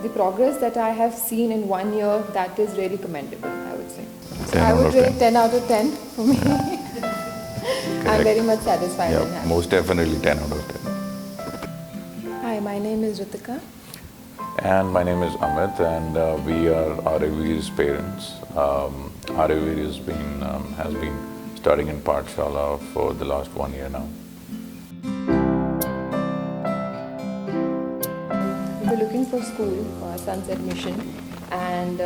the progress that I have seen in 1 year, that is really commendable, I would say. So 10 I out would of rate 10. 10 out of 10 for me. I'm very much satisfied and Yeah, happy. most definitely 10 out of 10. Hi, my name is Ritika. And my name is Amit, and we are Aravir's parents. Aravir has been studying in Paathshala for the last 1 year now. We were looking for school for our son's admission, and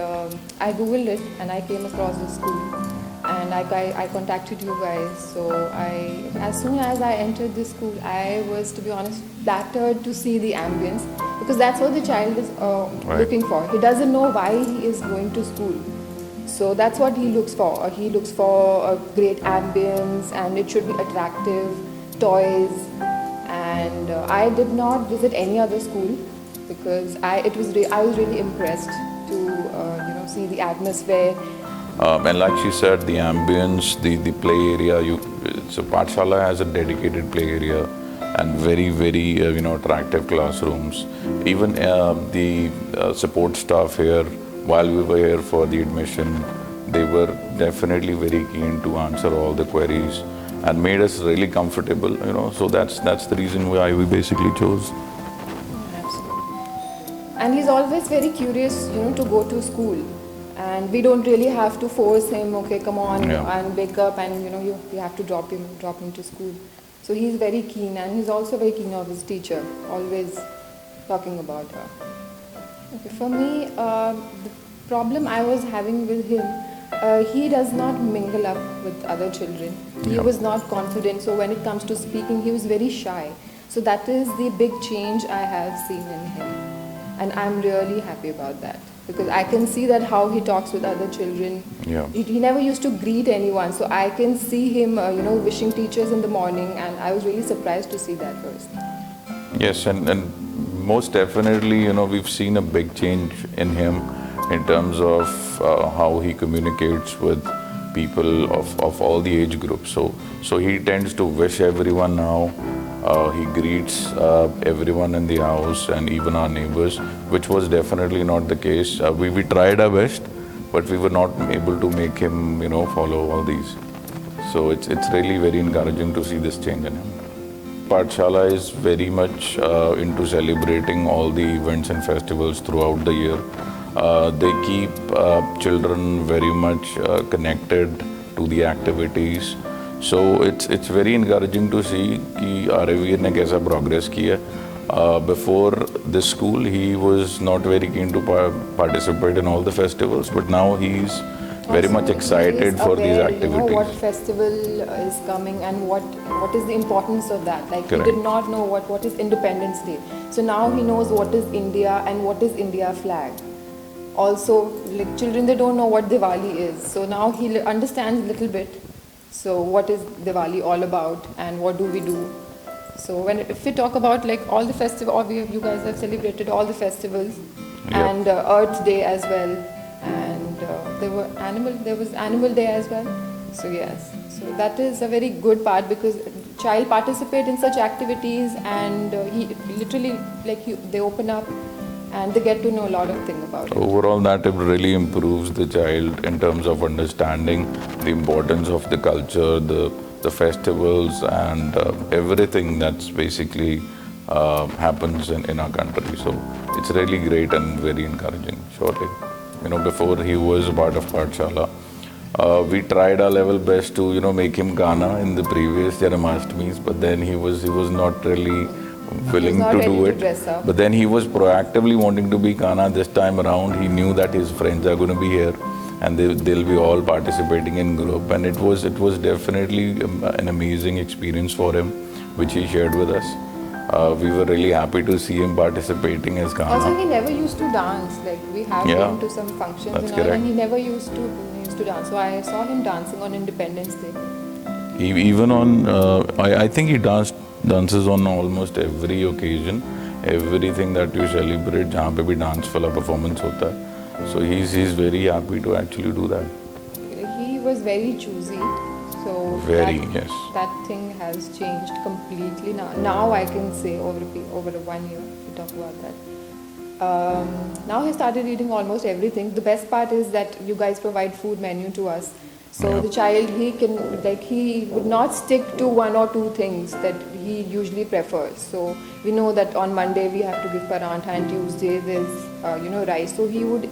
I googled it and I came across this school, and I contacted you guys. So as soon as I entered this school, I was, to be honest, flattered to see the ambience, because that's what the child is looking for. He doesn't know why he is going to school, so that's what he looks for. He looks for a great ambience, and it should be attractive, toys. And I did not visit any other school, because I was really impressed to see the atmosphere. And like she said, the ambience, the play area. So Paathshala has a dedicated play area and very attractive classrooms. Even the support staff here, while we were here for the admission, they were definitely very keen to answer all the queries and made us really comfortable. So that's the reason why we basically chose. And he's always very curious, to go to school. And we don't really have to force him, okay, come on, and wake up, and you have to drop him to school. So he's very keen, and he's also very keen of his teacher, always talking about her. Okay, for me, the problem I was having with him, he does not mingle up with other children. He was not confident, so when it comes to speaking, he was very shy. So that is the big change I have seen in him. And I'm really happy about that, because I can see that how he talks with other children. Yeah. He never used to greet anyone, so I can see him, wishing teachers in the morning, and I was really surprised to see that first. Yes, and most definitely, we've seen a big change in him in terms of how he communicates with people of all the age groups. So he tends to wish everyone now. He greets everyone in the house and even our neighbors, which was definitely not the case. We tried our best, but we were not able to make him, follow all these. So it's really very encouraging to see this change in him. Paathshala is very much into celebrating all the events and festivals throughout the year. They keep children very much connected to the activities. So it's very encouraging to see कि Aravir ने कैसा progress किया. Before this school, he was not very keen to participate in all the festivals, but now he's very much excited for these activities. What festival is coming and what is the importance of that. Like Correct. He did not know what is Independence Day. So now he knows what is India and what is India flag. Also, like children, they don't know what Diwali is. So now he understands a little bit. So what is Diwali all about and what do we do? So if we talk about like all the festivals, you guys have celebrated all the festivals, and Earth Day as well, and there was Animal Day as well. So yes, so that is a very good part, because child participate in such activities, and he literally they open up and they get to know a lot of things about it. Overall, that really improves the child in terms of understanding the importance of the culture, the festivals, and everything that's basically happens in our country. So it's really great and very encouraging, surely. Before he was a part of Paathshala, we tried our level best to make him Ghana in the previous Janmashtmis, but then he was not really willing to do it. But then he was proactively wanting to be Kana this time around. He knew that his friends are going to be here and they'll be all participating in group, and it was definitely an amazing experience for him, which he shared with us. We were really happy to see him participating as Kana. Also, he never used to dance. Like we have been to some functions and he never used to dance. So I saw him dancing on Independence Day. Even on, I think he dances on almost every occasion, everything that you celebrate, जहाँ पे भी dance वाला performance होता है. So he's very happy to actually do that. He was very choosy. So that thing has changed completely now. Now I can say over 1 year, we talk about that. Now he started eating almost everything. The best part is that you guys provide food menu to us. So Yeah. the child, he would not stick to one or two things that he usually prefers. So we know that on Monday we have to give parantha and Tuesday there's, rice. So he would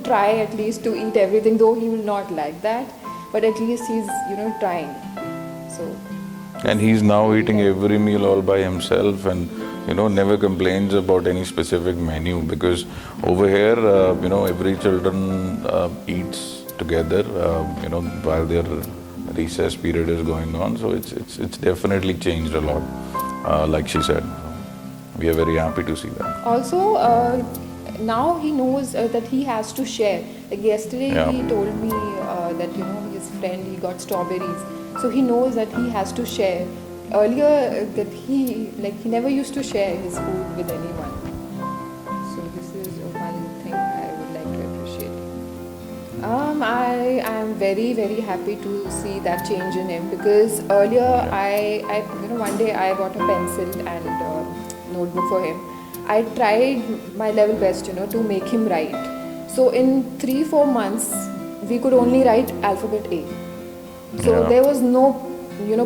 try at least to eat everything, though he will not like that. But at least he's, trying. So. And he's now eating every meal all by himself and, never complains about any specific menu, because over here, every children eats together, while their recess period is going on. So it's definitely changed a lot, like she said. We are very happy to see that. Also, now he knows that he has to share. Like yesterday, Yeah. he told me that his friend, he got strawberries. So he knows that he has to share. Earlier, that he never used to share his food with anyone. So this is one thing I would like to appreciate. I am very, very happy to see that change in him, because earlier one day I bought a pencil and notebook for him. I tried my level best, to make him write. So in 3-4 months, we could only write alphabet A. So Yeah. there was no,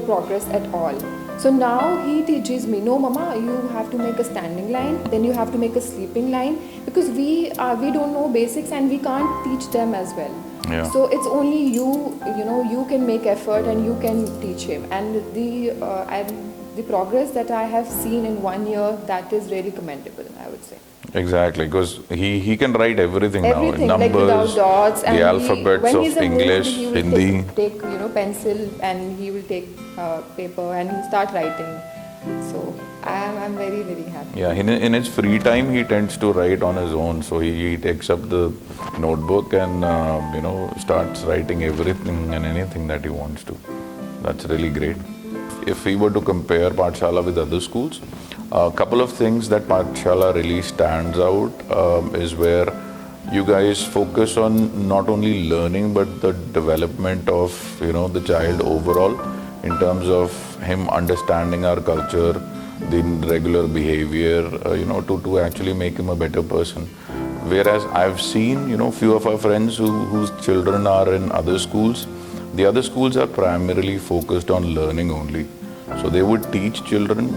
progress at all. So now he teaches me, no, Mama, you have to make a standing line, then you have to make a sleeping line, because we don't know basics and we can't teach them as well. Yeah. So it's only you can make effort and you can teach him. And the progress that I have seen in 1 year, that is really commendable, I would say. Exactly, because he can write everything Everything, now. like without Numbers, dots, and the alphabets when of he's in English, mood, he will Hindi. take pencil, and he will take paper and he'll start writing. So I'm very, very happy. Yeah, in his free time, he tends to write on his own. So he takes up the notebook and, starts writing everything and anything that he wants to. That's really great. If we were to compare Paathshala with other schools, a couple of things that Paathshala really stands out is where you guys focus on not only learning but the development of the child overall, in terms of him understanding our culture, the regular behavior, to actually make him a better person. Whereas I've seen few of our friends whose children are in other schools. The other schools are primarily focused on learning only. So they would teach children,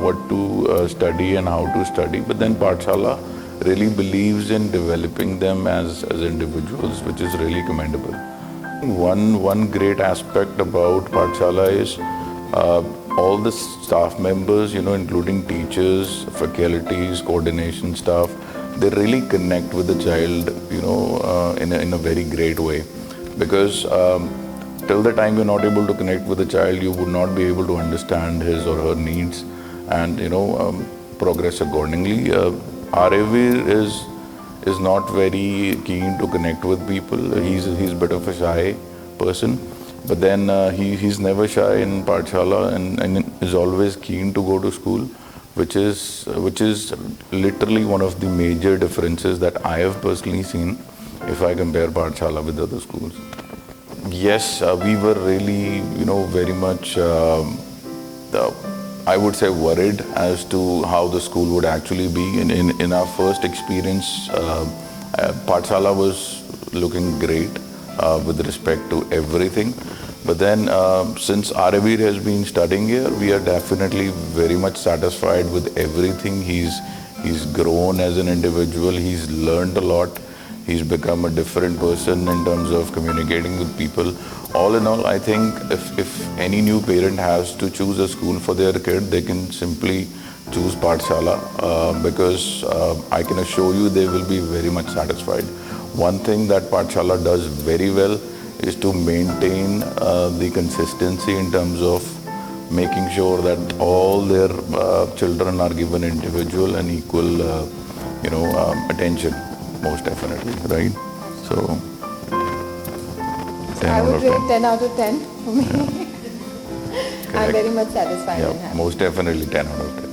what to study and how to study. But then Paathshala really believes in developing them as individuals, which is really commendable. One great aspect about Paathshala is all the staff members, including teachers, faculties, coordination staff, they really connect with the child, in a very great way. Because till the time you're not able to connect with the child, you would not be able to understand his or her needs and progress accordingly. Aravir is not very keen to connect with people. He's a bit of a shy person, but then he's never shy in Paathshala and is always keen to go to school, which is literally one of the major differences that I have personally seen if I compare Paathshala with other schools. Yes, we were really, very much, I would say, worried as to how the school would actually be. In our first experience, Paathshala was looking great with respect to everything. But then, since Aravir has been studying here, we are definitely very much satisfied with everything. He's grown as an individual. He's learned a lot. He's become a different person in terms of communicating with people. All in all, I think if any new parent has to choose a school for their kid, they can simply choose Paathshala because I can assure you they will be very much satisfied. One thing that Paathshala does very well is to maintain the consistency in terms of making sure that all their children are given individual and equal, attention. Most definitely, right? So, 10 I out would of rate 10. 10 out of 10 for me. I'm Correct. very much satisfied and Yeah, happy. most definitely 10 out of 10.